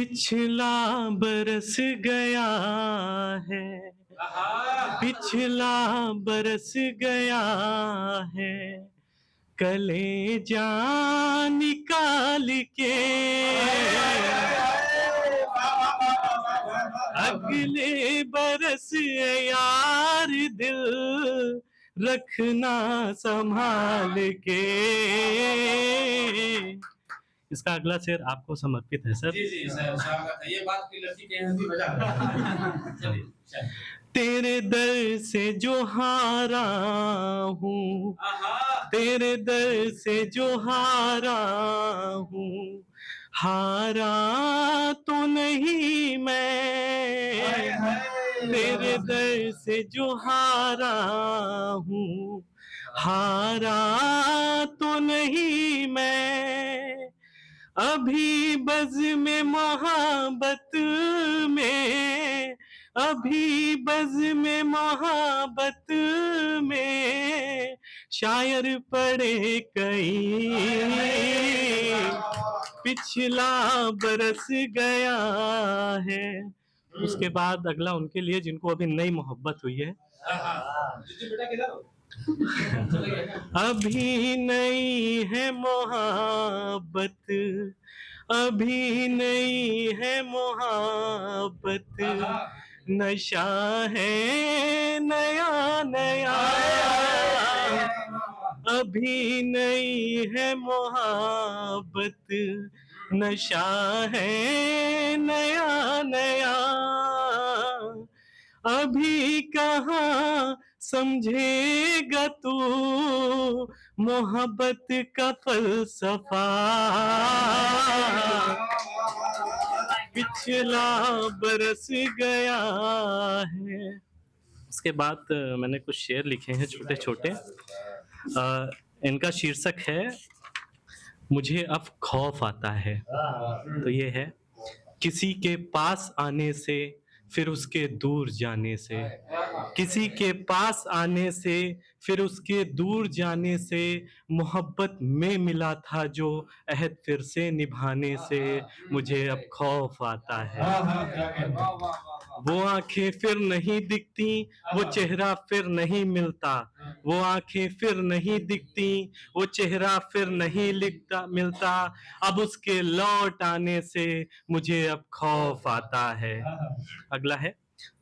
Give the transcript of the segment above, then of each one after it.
पिछला बरस गया है, पिछला बरस गया है, कलेजा निकाल के अगले बरस यार दिल रखना संभाल के। इसका अगला शेर आपको समर्पित है सर। जी जी सर, स्वागत है। ये बात की लड़की के यहाँ भी बजा। चलिए। तेरे दर से जो हारा हूँ, तेरे दर से जो हारा हूँ, हारा तो नहीं मैं। तेरे दर से जो हारा हूँ, हारा तो नहीं मैं। अभी बज़ में मोहब्बत में, अभी बज़ में मोहब्बत में शायर पड़े कई। पिछला बरस गया है। उसके बाद अगला उनके लिए जिनको अभी नई मोहब्बत हुई है। अभी नहीं है मोहब्बत, अभी नहीं है मोहब्बत, नशा है नया नया। अभी नहीं है मोहब्बत, नशा है नया नया। अभी कहाँ समझेगा तू मोहब्बत का फलसफा। पिछला बरस गया है। उसके बाद मैंने कुछ शेर लिखे हैं छोटे छोटे। इनका शीर्षक है मुझे अब खौफ आता है। तो ये है, किसी के पास आने से फिर उसके दूर जाने से, किसी के पास आने से फिर उसके दूर जाने से, मोहब्बत में मिला था जो अहद फिर से निभाने से मुझे अब खौफ आता है। वो आंखें फिर नहीं दिखती, वो चेहरा फिर नहीं मिलता, वो आंखें फिर नहीं दिखती, वो चेहरा फिर नहीं मिलता। अब उसके लौट आने से मुझे अब खौफ आता है। अगला है,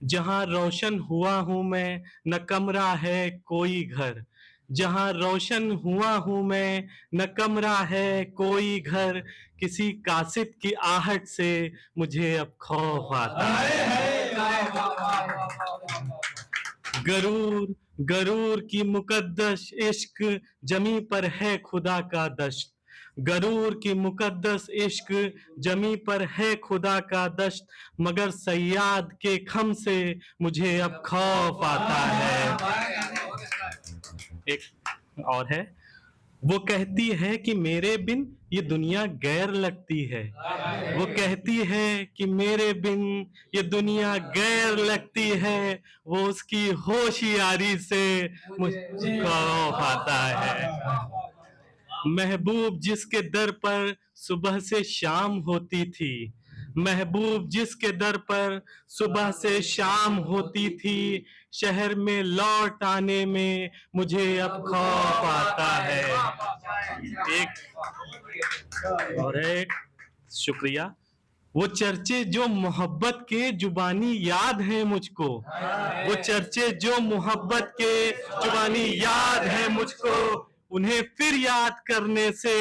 जहां रोशन हुआ हूं मैं न कमरा है कोई घर, जहां रोशन हुआ हूं मैं न कमरा है कोई घर, किसी कासिद की आहट से मुझे अब खौफ आता है। गरूर गरूर की मुकद्दस इश्क जमी पर है खुदा का दश्त, गरूर की मुकद्दस इश्क जमी पर है खुदा का दश्त, मगर सयाद के खम से मुझे अब खौफ आता है। एक और है, वो कहती है कि मेरे बिन ये दुनिया गैर लगती है, वो कहती है कि मेरे बिन ये दुनिया गैर लगती है, वो उसकी होशियारी से मुझे खौफ आता है। महबूब जिसके दर पर सुबह से शाम होती थी, महबूब जिसके दर पर सुबह से शाम होती थी, शहर में लौट आने में मुझे अब खौफ आता है। एक शुक्रिया। वो चर्चे जो मोहब्बत के जुबानी याद हैं मुझको, वो चर्चे जो मोहब्बत के जुबानी याद हैं मुझको, उन्हें फिर याद करने से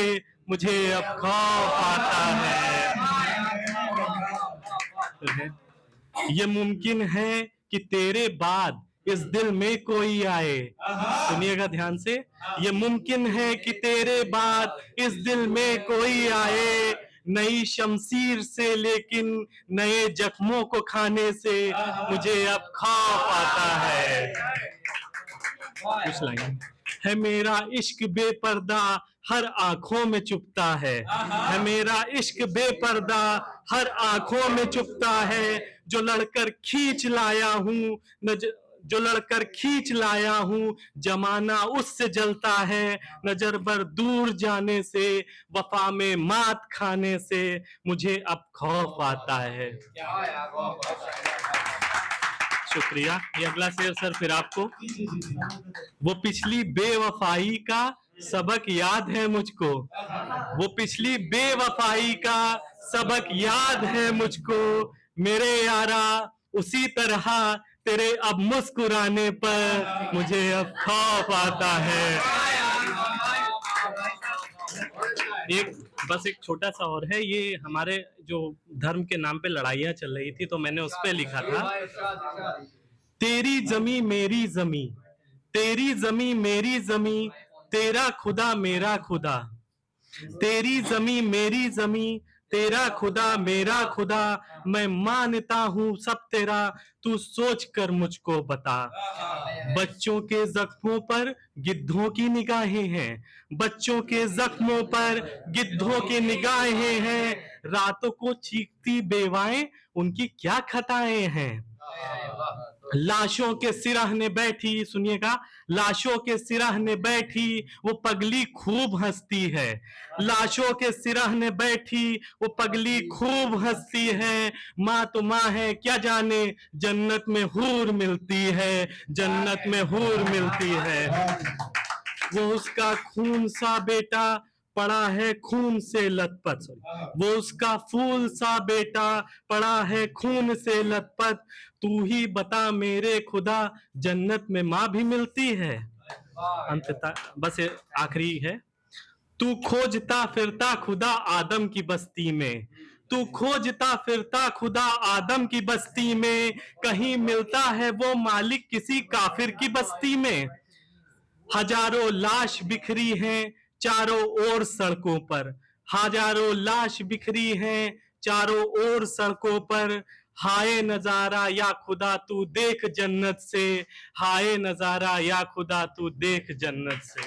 मुझे अब खौफ आता है। ये मुमकिन है कि तेरे बाद इस दिल में कोई आए, सुनिएगा ध्यान से, ये मुमकिन है कि तेरे बाद इस दिल में कोई आए, नई शमशीर से लेकिन नए जख्मों को खाने से मुझे अब खौफ आता है। कुछ लाइन है, मेरा इश्क बेपर्दा हर आंखों में चुपता है मेरा इश्क बेपर्दा हर आंखों में चुपता है, जो लड़कर खींच लाया हूं जो लड़कर खींच लाया हूं, जमाना उससे जलता है। नजर भर दूर जाने से, वफा में मात खाने से मुझे अब खौफ आता है। क्या यार, वाह, वाह। शुक्रिया। ये अगला शेर सर फिर आपको। वो पिछली बेवफाई का सबक याद है मुझको, वो पिछली बेवफाई का सबक याद है मुझको। मेरे यारा उसी तरह तेरे अब मुस्कुराने पर मुझे अब खौफ आता है। एक बस एक छोटा सा और है, ये हमारे जो धर्म के नाम पे लड़ाइयां चल रही थी तो मैंने उस पे लिखा था, तेरी जमी मेरी जमी, तेरी जमी मेरी जमी, तेरा खुदा मेरा खुदा, तेरी जमी मेरी जमी, तेरा खुदा मेरा खुदा, मैं मानता हूं सब तेरा, तू सोच कर मुझको बता। बच्चों के जख्मों पर गिद्धों की निगाहें हैं, बच्चों के जख्मों पर गिद्धों की निगाहें हैं। रातों को चीखती बेवाएं, उनकी क्या खताएं हैं। लाशों के सिरहने बैठी, सुनिएगा, लाशों के सिरहने बैठी वो पगली खूब हंसती है। लाशों के सिरहने बैठी वो पगली खूब हंसती है। माँ तो माँ है क्या जाने, जन्नत में हूर मिलती है, जन्नत में हूर मिलती है। वो उसका खून सा बेटा पड़ा है खून से लथपथ, वो उसका फूल सा बेटा पड़ा है खून से लथपथ। तू ही बता मेरे खुदा, जन्नत में माँ भी मिलती है। अंततः बस आखिरी है, तू खोजता फिरता खुदा आदम की बस्ती में, तू खोजता फिरता खुदा आदम की बस्ती में, कहीं मिलता है वो मालिक किसी काफिर की बस्ती में। हजारों लाश बिखरी हैं चारों ओर सड़कों पर, हजारों लाश बिखरी हैं चारों ओर सड़कों पर। हाय नजारा या खुदा तू देख जन्नत से, हाय नजारा या खुदा तू देख जन्नत से।